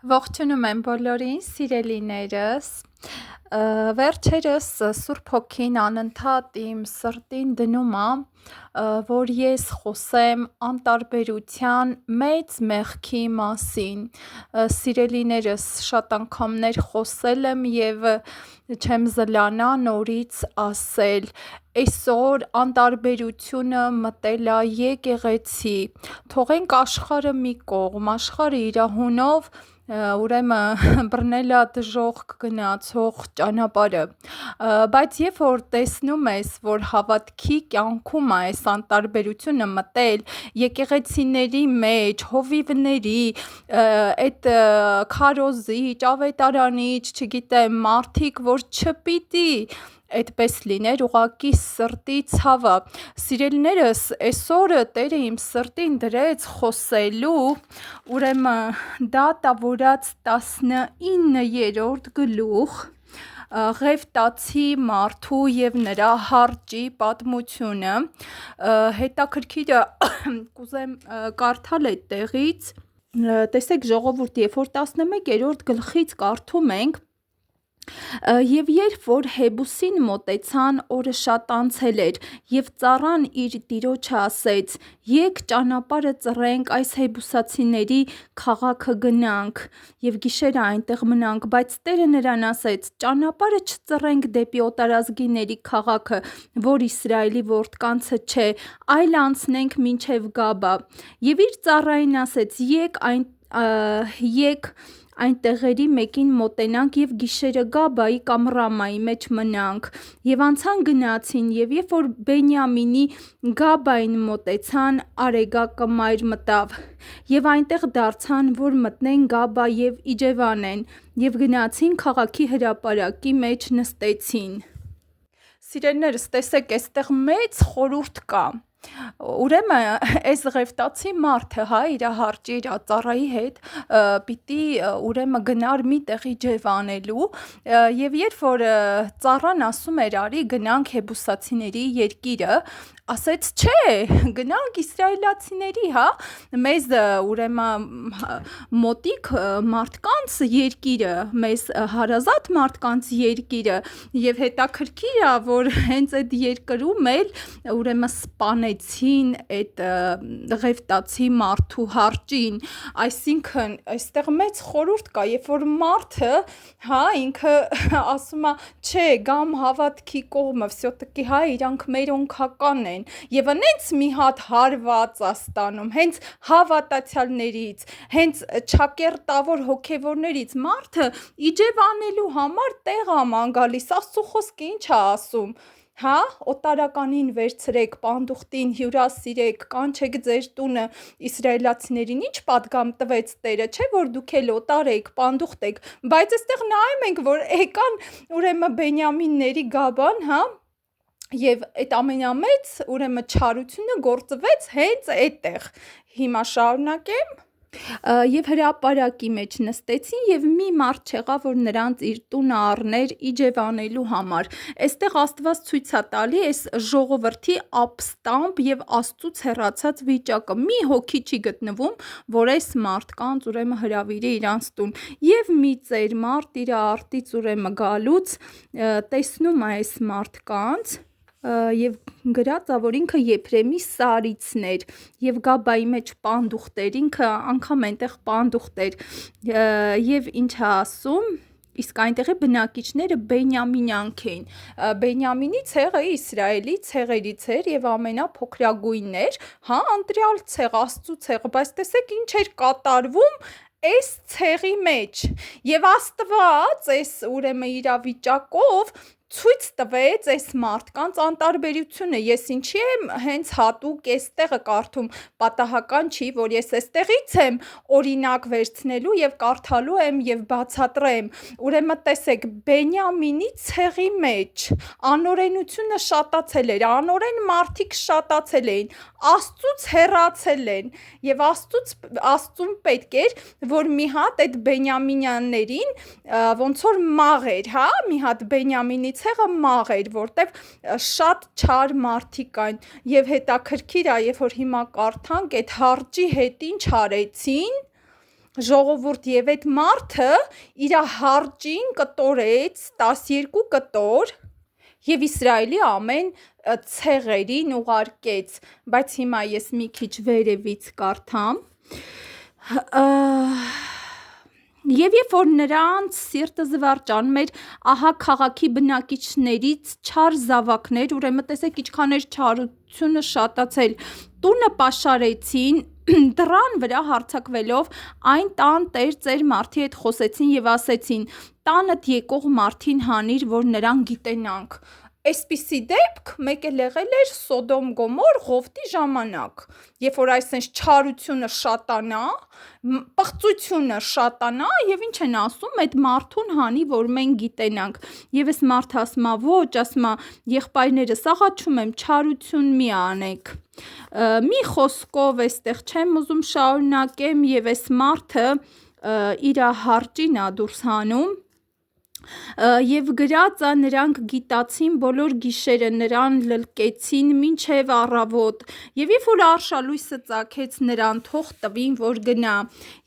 Ողջունում եմ բոլորին, սիրելիներս։ Վերջերս Սուրբ Հոգին անընդհատ իմ սրտին դնում է, որ ես խոսեմ անտարբերության մեծ մեղքի մասին։ Սիրելիներս, շատ անգամներ խոսել եմ և չեմ զլանա նորից ասել։ Այսօր անտարբերությունը մտել է եկեղեցի։ Թողենք աշխարհը մի կողմ, աշխարհը իր հունով ուրեմն բռնել է դժոխք գնացող ճանապարհը, բայց երբ որ տեսնում ես, որ հավատքի կյանքում է այս անտարբերությունը մտել, եկեղեցիների մեջ, հովիվների, այդ քարոզիչ, ավետարանիչ, չգիտեմ, մարդիկ, որ չպիտի այդպես լիներ, ուղղակի սրտի ցավ է։ Սիրելիներս, այսօր Տերը իմ սրտին դրեց խոսելու, ուրեմն Դատավորաց 19-րդ գլուխ, Ղևտացի մարդու և նրա հարճի պատմությունը։ Հետաքրքիր կուզեմ կարդալ այդտեղից։ Տեսեք ժողովուրդ, երբ որ 11-րդ գլխից կարդում ենք, և երբ որ Հեբուսին մոտեցան, օրը շատ անցել էր, և ծառան իր տիրոջը ասեց. «Եկ ճանապարհը ծռենք, այս հեբուսացիների քաղաքը գնանք և գիշերը այնտեղ մնանք»։ Բայց Տերը նրան ասեց. «Ճանապարհը չծռենք դեպի օտարազգիների քաղաքը, որ Իսրայելի որդկանցը չէ, այլ անցնենք մինչև Գաբա»։ Եվ իր ծառային ասեց. «Եկ այն տեղերի մեկին մոտենանք և գիշերը Գաբայի կամ Ռամայի մեջ մնանք»։ Եվ անցան գնացին, և երբ որ Բենյամինի Գաբային մոտեցան, արեգակը մայր մտավ, և այնտեղ դարձան, որ մտնեն Գաբա և իջևանեն, և գնացին քաղաքի հրապարակի մեջ նստեցին։ Սիրելիներս, տեսեք, այստեղ մեծ խորհուրդ կա։ Ուրեմն այս ղևտացի մարդը իր հարճի, իր ծառայի հետ պիտի ուրեմն գնար մի տեղ իջևանելու, և երբ որ ծառան ասում էր արի գնանք հեբուսացիների երկիրը, ասեց չէ, գնանք իսրայելացիների, մեզ ուրեմն մոտիկ մարդկանց երկիրը, մեզ հարազատ մարդկանց երկիրը, և հետաքրքիր է, որ հենց այդ երկրում էլ ուրեմն սպանեցին այդ ղևտացի մարդու հարճին։ Այսինքն այստեղ մեծ խորհուրդ կա, երբ որ մարդը ինքը ասում է չէ, գամ հավատքի կողմը, վսյոտիկի իրանք մերոնքական են, և նենց մի հատ հարված է ստանում, հենց հավատացյալներից, հենց ճակերտավոր հոգևորներից, մարդը իջևանելու համար տեղ է ման գալիս, Աստծո խոսքը ինչ է ասում։ Օտարականին վերցրեք, պանդուխտին հյուրասիրեք, կանչեք ձեր տունը, իսրայելացիներին ինչ պատգամ տվեց Տերը, չէ՞ որ դուք էլ օտար եք, պանդուխտ եք, բայց այստեղ նայում ենք, որ եկան ուրեմն Բենյամինների Գաբան, և այդ ամենամեծ ուրեմն չարությունը գործվեց հենց այդտեղ։ Հիմա շարունակեմ։ Եվ հրապարակի մեջ նստեցին, և մի մարդ չեղավ, որ նրանց իր տունը առներ իջևանելու համար։ Այստեղ Աստված ցույց է տալի այս ժողովրդի ապստամբ և Աստծուց հեռացած վիճակը։ Մի հոգի չի գտնվում, որ այս մարդկանց ուրեմն հրավիրի իրանց տուն։ Եվ մի ծեր մարդ իր արտից ուրեմն գալուց տեսնում է այս մարդկանց, և գրած է, որ ինքը Եփրեմի սարիցն էր, և Գաբայի մեջ պանդուխտ էր, ինքը անգամ այնտեղ պանդուխտ էր, և ինչ է ասում, իսկ այնտեղի բնակիչները բենյամինյանք էին։ Բենյամինի ցեղը Իսրայելի ցեղերից էր և ամենափոքրագույնն էր, ընտրյալ ցեղ, Աստծո ցեղը, բայց տեսեք ինչ էր կատարվում այս ցեղի մեջ, և Աստված այս ուրեմն իրավիճակով ցույց տվեց այս մարդկանց անտարբերությունը։ Ես ինչի եմ հենց հատուկ այս տեղը կարդում, պատահական չի, որ ես այստեղից եմ օրինակ վերցնելու և կարդալու եմ և բացատրեմ։ Ուրեմն տեսեք, Բենյամինի ցեղի մեջ անօրենությունը շատացել էր, անօրեն մարդիկ շատացել էին, Աստծուց հեռացել են, և Աստծուն պետք էր, որ մի հատ այդ բենյամինյաններին ոնց որ մաղեր, մի հատ Բենյամինի ցեղը մաղեր, որտեվ շատ չար մարդիկ կային, և հետաքրքիր է, երբ որ հիմա կարդանք, այդ հարճի հետ ինչ արեցին, ժողովուրդ, եւ այդ մարդը իր հարճին կտորեց 12 կտոր եւ Իսրայելի ամեն ցեղերին ուղարկեց, բայց հիմա ես մի քիչ վերևից կարդամ։ Եվ երբ որ նրանց սիրտը զվարճանում էր, ահա քաղաքի բնակիչներից չար զավակներ, ուրեմն տեսեք ինչքան էր չարությունը շատացել, տունը պաշարեցին, դռան վրա հարձակվելով այն տան տեր ծեր մարդի հետ խոսեցին եւ ասեցին. տանդ եկող մարդին հանիր, որ նրան գիտենանք։ Այսպիսի դեպք մեկ էլ եղել էր Սոդոմ Գոմոր Ղովտի ժամանակ, երբ որ այսպես չարությունը շատանա, պղծությունը շատանա եւ ինչ են ասում, այդ մարդուն հանի, որ մենք գիտենանք։ Եվ այս մարդը ասում է, ոչ, ասում է, եղբայրներս աղաչում եմ, չարություն մի անեք։ Մի խոսքով այստեղ չեմ ուզում շարունակեմ եւ այս մարդը իր հարճին է դուրս հանում եւ գրածա նրանք գիտացին բոլոր գիշերը նրան լլկեցին մինչև առավոտ եւ երբ որ արշալույսը ծագեց նրան թող տվին որ գնա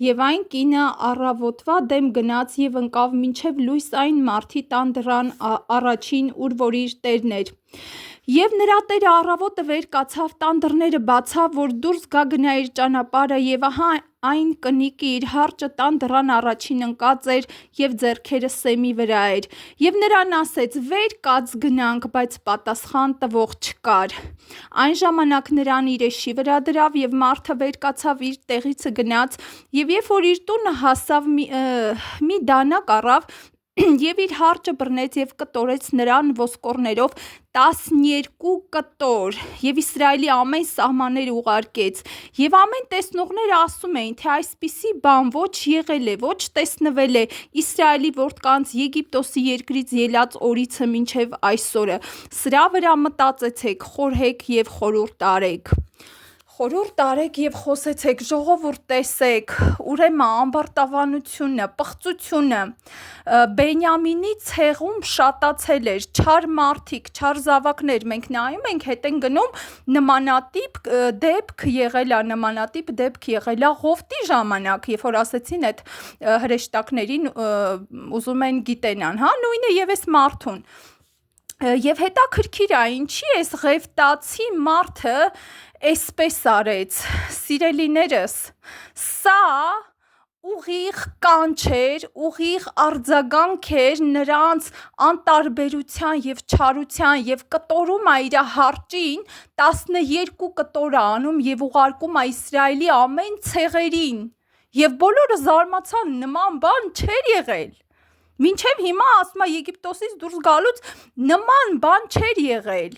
եւ այն կինը առավոտվա դեմ գնաց եւ ընկավ մինչև լույս այն մարդի տան դռան առաջին ուր որ իր տերն էր Եվ նրա տերը առավոտը վեր կացավ տան դռները բացավ, որ դուրս գա գնա իր ճանապարհը եւ ահա այն կնիկը իր հարճը տան դռան առաջին ընկած էր եւ ձեռքերը սեմի վրա էր եւ նրան ասեց վեր կաց գնանք բայց պատասխան տվող չկար այն ժամանակ նրան իր էշի վրա դրավ եւ մարդը վեր կացավ իր տեղից գնաց եւ երբ որ իր տունը հասավ մի դանակ առավ Եվ իր հարճը բռնեց եւ կտորեց նրան ոսկորներով 12 կտոր եւ Իսրայելի ամեն սահմաններ ուղարկեց եւ ամեն տեսնողները ասում էին թե այսպիսի բան ոչ եղել է ոչ տեսնվել է Իսրայելի որդկանց Եգիպտոսի երկրից ելած օրիցը մինչեւ այսօրը սրա վրա մտածեցեք խորհեք եւ խորհուրդ արեք Խորհուրդ արեք եւ խոսեցեք ժողովուրդ տեսեք ուրեմն ամբարտավանությունը պղծությունը Բենյամինի ցեղում շատացել էր չար մարդիկ չար զավակներ մենք նայում ենք հետ են գնում նմանատիպ դեպք եղել է նմանատիպ դեպք եղել է Ղովտի ժամանակ երբ որ ասեցին այդ հրեշտակներին ուզում են գիտենան հա նույնը եւ այս մարդուն Եվ հետաքրքիր է ինչի էս ղևտացի մարդը այսպես արեց սիրելիներս սա ուղիղ կանչեր ուղիղ արձագանք էր նրանց անտարբերության եւ չարության եւ կտորում է իր հարճին 12 կտոր անում եւ ուղարկում է Իսրայելի ամեն ցեղերին եւ բոլորը զարմացան նման բան չէր եղել Մինչև հիմա ասում է Եգիպտոսից դուրս գալուց նման բան չէր եղել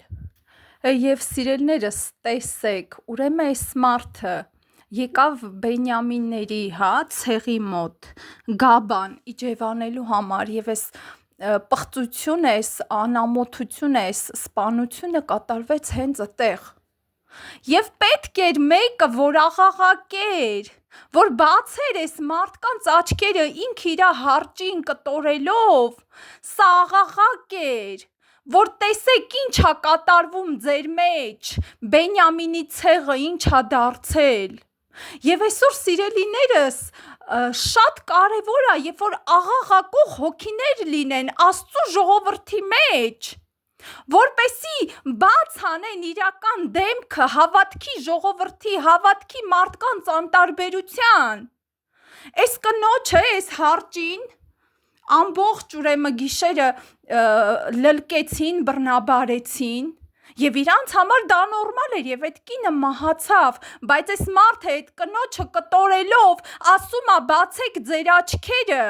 Եվ սիրելիներս տեսեք ուրեմն այս մարդը եկավ Բենյամինների հա ցեղի մոտ գաբան իջևանելու համար եւ այս պղծությունը այս անամոթությունը այս սպանությունը կատարվեց հենց այդտեղ Եվ պետք էր մեկը որ աղաղակեր որ բացեր այս մարդկանց աչքերը ինք իր հարճին կտորելով սա աղաղակ էր որ տեսեք ինչա կատարվում ձեր մեջ Բենյամինի ցեղը ինչա դարձել Եվ այսօր սիրելիներս շատ կարևոր է երբ որ աղաղակող հոգիներ լինեն Աստծո ժողովրդի մեջ որպեսի բաց հանեն իրական դեմքը հավատքի ժողովրդի հավատքի մարդկանց անտարբերության Այս կնոջը այս հարճին ամբողջ ուրեմն գիշերը լլկեցին բռնաբարեցին Եվ իրանց համար դա նորմալ էր եւ այդ կինը մահացավ բայց այս մարդը այդ կնոջը կտորելով ասում է բացեք ձեր աչքերը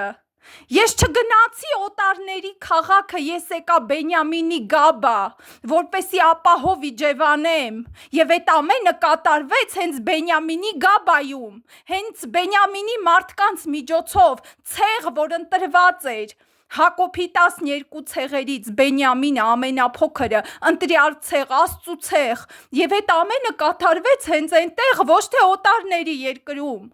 Ես չգնացի օտարների քաղաքը ես եկա Բենյամինի գաբա որպեսի ապահով իջևանեմ եւ այդ ամենը կատարվեց հենց Բենյամինի գաբայում հենց Բենյամինի մարդկանց միջոցով ցեղ որ ընտրված էր Հակոբի 12 ցեղերից Բենյամինը ամենափոքրը ընտրյալ ցեղ Աստծո ցեղ եւ այդ ամենը կատարվեց հենց այնտեղ ոչ թե օտարների երկրում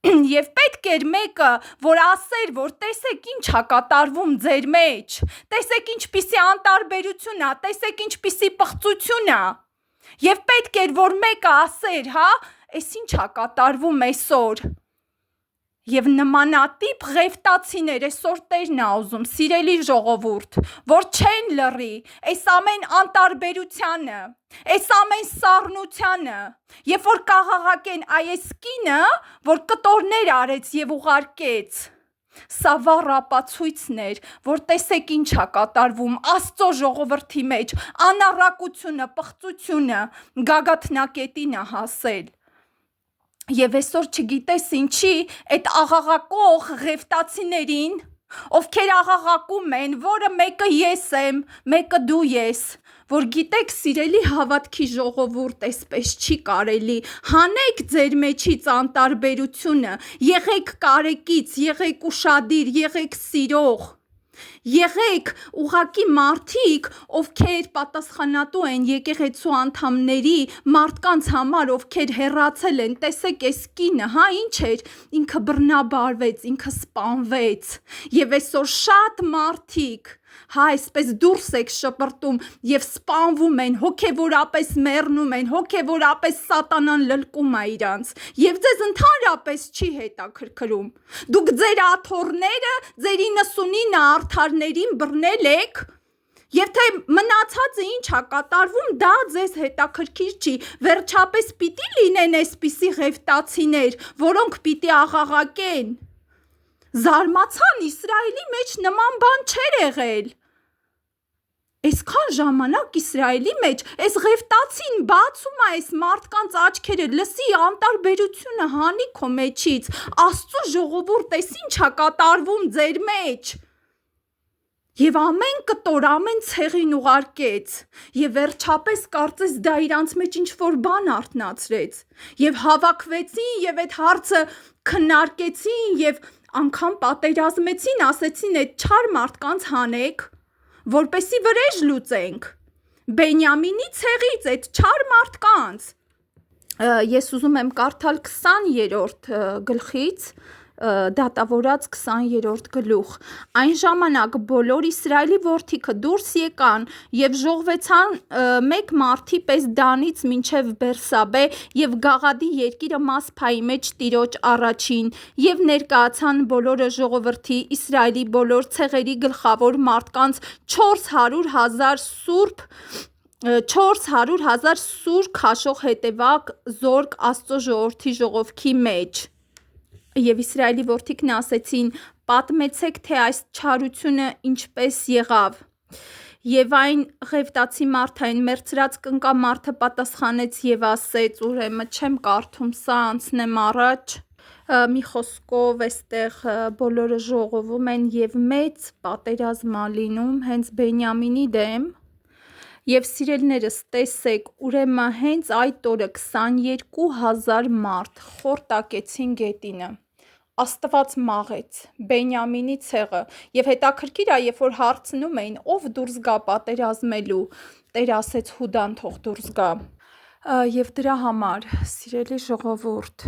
Եվ պետք էր մեկը, որ ասեր, որ տեսեք ինչա կատարվում ձեր մեջ, տեսեք ինչպիսի անտարբերություն է, տեսեք ինչպիսի պղծություն է, և պետք էր, որ մեկը ասեր, հա, այս ինչա կատարվում այսօր, Եվ նմանատիպ ղևտացիներ այսօր Տերն ա ուզում, սիրելի ժողովուրդ, որ չեն լռի այս ամեն անտարբերությանը, այս ամեն սառնությանը, երբ որ կաղաղակեն այս կինը, որ կտորներ արեց եւ ուղարկեց։ Սա վառ ապացույցներ, որ տեսեք ինչ ա կատարվում Աստծո ժողովրդի մեջ, անառակությունը, պղծությունը գագաթնակետին ա հասել։ Եվ այսօր չգիտես ինչի, այդ աղաղակող ղևտացիներին, ովքեր աղաղակում են, որը մեկը ես եմ, մեկը դու ես, որ գիտեք սիրելի հավատքի ժողովուրդ, այսպես չի կարելի, հանեք ձեր մեջից անտարբերությունը, եղեք կարեկից, եղեք ուշադիր, եղեք սիրող, եղեք ուղակի մարդիկ, ովքեր պատասխանատու են եկեղեցու անդամների, մարդկանց համար, ովքեր հեռացել են, տեսեք այս կինը, հա ինչ էր, ինքը բռնաբարվեց, ինքը սպանվեց, եւ այսօր շատ մարդիկ, հա այսպես դուրս եք շպրտում եւ սպանվում են, հոգեվորապես մեռնում են, հոգեվորապես սատանան լլկում է իրանց եւ ձեզ ընդհանրապես չի հետաքրքրում։ Դուք ձեր աթոռները, ձեր 99 արդարներին բռնել եք եւ թե մնացածը ինչ ա կատարվում, դա ձեզ հետաքրքիր չի։ Վերջապես պիտի լինեն այսպիսի ղևտացիներ, որոնք պիտի աղաղակեն։ Զարմացան Իսրայելի մեջ նման բան չէր եղել։ Այսքան ժամանակ Իսրայելի մեջ այս ղևտացին բացում է այս մարդկանց աչքերը, լսի անտարբերությունը հանի քո մեջից, Աստծո ժողովուրդ, այս ինչ ա կատարվում ձեր մեջ։ Եվ ամեն կտոր, ամեն ցեղին ուղարկեց, եւ վերջապես կարծես դա իրանց մեջ ինչ-որ բան արթնացրեց, եւ հավաքվեցին, եւ այդ հարցը քննարկեցին, եւ անգամ պատերազմեցին, ասեցին այդ չար մարդկանց հանեք, որպեսի վրեժ լուծենք, Բենյամինի ցեղից այդ չար մարդկանց։ Ես ուզում եմ կարդալ 20-րդ գլխից, դատավորած 20-րդ գլուխ։ Այն ժամանակ բոլոր Իսրայելի որդիքը դուրս եկան եւ ժողվեցան մեկ մարդի պես Դանից մինչև Բերսաբե եւ Գաղադի երկիրը Մասփայի մեջ Տիրոջ առաջին եւ ներկայացան բոլորը ժողովրդի Իսրայելի բոլոր ցեղերի գլխավոր մարդկանց 400,000 սուր քաշող հետևակ զորք Աստծո ժողովրդի ժողովքի մեջ։ Եվ Իսրայելի որդիքն ասեցին. պատմեցեք, թե այս չարությունը ինչպես եղավ։ Եվ այն ղևտացի մարդը, այն մերձրած կնկա մարդը պատասխանեց եւ ասեց, ուրեմն չեմ կարդում սա, անցնեմ առաջ։ Մի խոսքով այստեղ բոլորը ժողովում են եւ մեծ պատերազմ ա լինում հենց Բենյամինի դեմ։ Եվ սիրելիներս, տեսեք, ուրեմն հենց այդ օրը 22,000 մարդ խորտակեցին գետինը։ Աստված մաղեց Բենյամինի ցեղը եւ հետաքրքիր է, երբ որ հարցնում էին ով դուրս գա պատերազմելու, Տերը ասեց Հուդան թող դուրս գա։ Եվ դրա համար, սիրելի ժողովուրդ,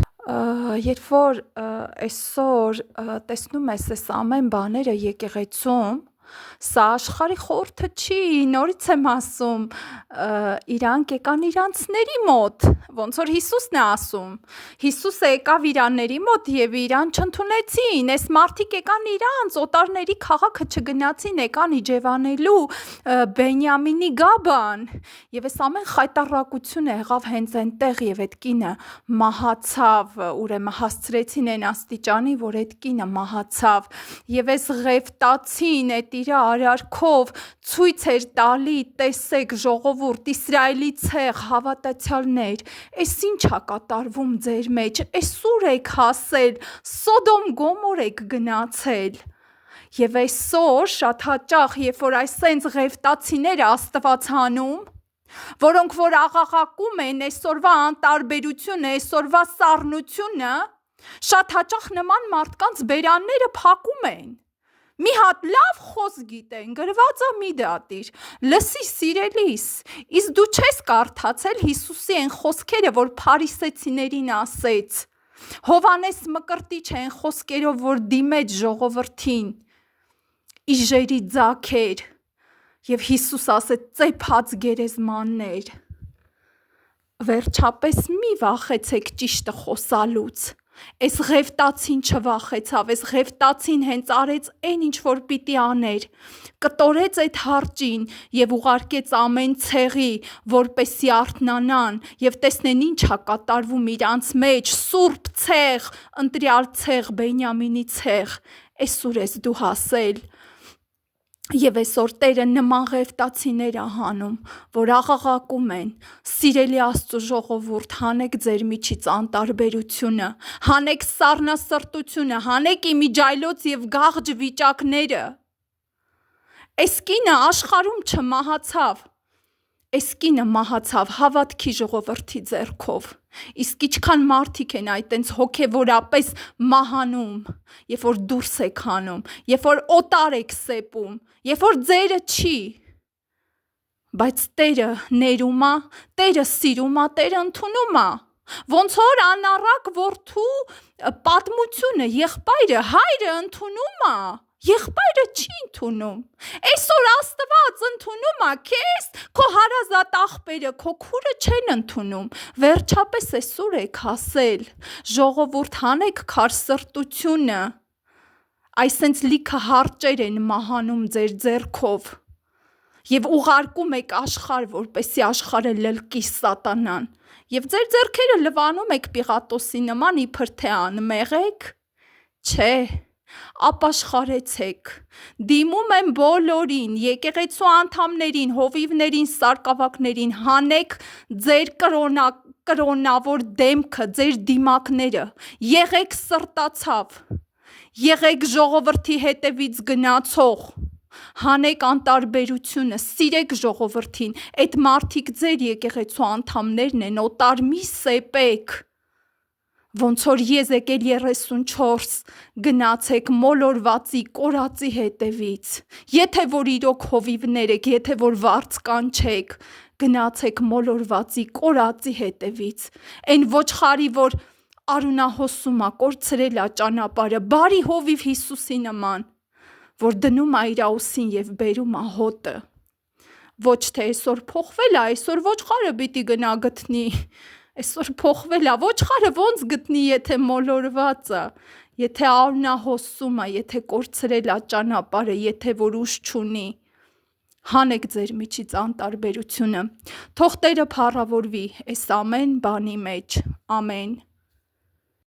երբ որ այսօր տեսնում ես այս ամեն բաները եկեղեցում, սա աշխարհի խորհուրդը չի, նորից եմ ասում, իրանք եկան իրանցների մոտ, ոնց որ Հիսուսն է ասում, Հիսուսը եկավ իրանների մոտ եւ իրան չընդունեցին, այս մարդիկ եկան իրանց, օտարների քաղաքը չգնացին, եկան իջևանելու Բենյամինի Գաբան, եւ այս ամեն խայտառակությունը եղավ հենց այնտեղ եւ այդ կինը մահացավ, ուրեմն հասցրեցին այն աստիճանի, որ այդ կինը մահացավ, եւ այս ղևտացին այդ իր արարքով ցույց էր տալի, տեսեք ժողովուրդ, Իսրայելի ցեղ, հավատացյալներ, այս ինչ ա կատարվում ձեր մեջ, այս ուր եք հասել, Սոդոմ Գոմոր եք գնացել։ Եվ այսօր շատ հաճախ, երբ որ այսենց ղևտացիները Աստված հանում, որոնք որ աղաղակում են այսօրվա անտարբերությունը, այսօրվա սառնությունը, շատ հաճախ նման մարդկանց բերանները փակում են։ Մի հատ լավ խոսք գիտեն, գրված ա մի դատիր, լսի սիրելիս, իսկ դու չես կարդացել Հիսուսի այն խոսքերը, որ փարիսեցիներին ասեց, Հովանես Մկրտիչ այն խոսքերով, որ դիմեց ժողովրդին, իժերի ձագեր, եւ Հիսուս ասեց ծեփած գերեզմաններ, վերջապես մի վախեցեք ճիշտը խոսալուց, Այս ղևտացին չվախեցավ, այս ղևտացին հենց արեց այն ինչ որ պիտի աներ, կտորեց այդ հարճին եւ ուղարկեց ամեն ցեղի, որպեսի արթնանան եւ տեսնեն ինչ ա կատարվում իրանց մեջ, սուրբ ցեղ, ընտրյալ ցեղ, Բենյամինի ցեղ, այսօր ես դու հասել։ Եվ այսօր Տերը նման ղևտացիներ է հանում, որ աղաղակում են. սիրելի Աստծո ժողովուրդ, հանեք ձեր միջից անտարբերությունը, հանեք սառնասրտությունը, հանեք իմիջայլոց եւ գաղջ վիճակները։ Այս կինը աշխարհում չմահացավ, այս կինը մահացավ հավատքի ժողովրդի ձեռքով։ Իսկ ինչքան մարդիկ են այտենց հոգևորապես մահանում, երբ որ դուրս եք հանում, երբ որ օտար եք սեպում, երբ որ ձերը չի, բայց Տերը ներում է, Տերը սիրում է, Տերը ընդունում է։ Ոնց որ անառակ որդու պատմությունը, եղբայրը, հայրը ընդունում է, եղբայրը չի ընդունում։ Այսօր Աստված ընդունում է քեզ, քո հարազատ աղբերը, քո քուրը չեն ընդունում։ Վերջապես այսօր եք հասել, ժողովուրդ, հանեք քարսրտությունը, այսենց լիքը հարճեր են մահանում ձեր ձեռքով եւ ուղարկում եք աշխարհ, որպեսի աշխարհը լլկի սատանան, եւ ձեր ձեռքերը լվանում եք Պիղատոսի նման, իբր թե անմեղ եք, չէ, ապաշխարեցեք, դիմում եմ բոլորին, եկեղեցու անդամներին, հովիվներին, սարկավակներին, հանեք ձեր կրոնավոր դեմքը, ձեր դիմակները, եղեք սրտացավ, եղեք ժողովրդի հետևից գնացող, հանեք անտարբերությունը, սիրեք ժողովրդին, այդ մարդիկ ձեր եկեղեցու անդամներն են, օտար մի սեպեք, ոնց որ Եզեկիել 34 գնացեք մոլորվածի, կորածի հետևից, եթե որ իրոք հովիվներ եք, եթե որ վարձկան չեք, գնացեք մոլորվածի, կորածի հետևից, այն ոչխարի, որ արունահոսում է, կորցրել է ճանապարհը, բարի հովիվ Հիսուսի նման, որ դնում է իր ուսին եւ բերում է հոտը, ոչ թե այսօր փոխվել է, այսօր ոչխարը պիտի գնա գտնի, այսօր փոխվել է, ոչխարը ոնց գտնի, եթե մոլորված է, եթե արունահոսում է, եթե կորցրել է ճանապարհը, եթե որ ուժ չունի, հանեք ձեր միջից անտարբերությունը, թող Տերը փառավորվի այս ամեն բանի մեջ, ամեն։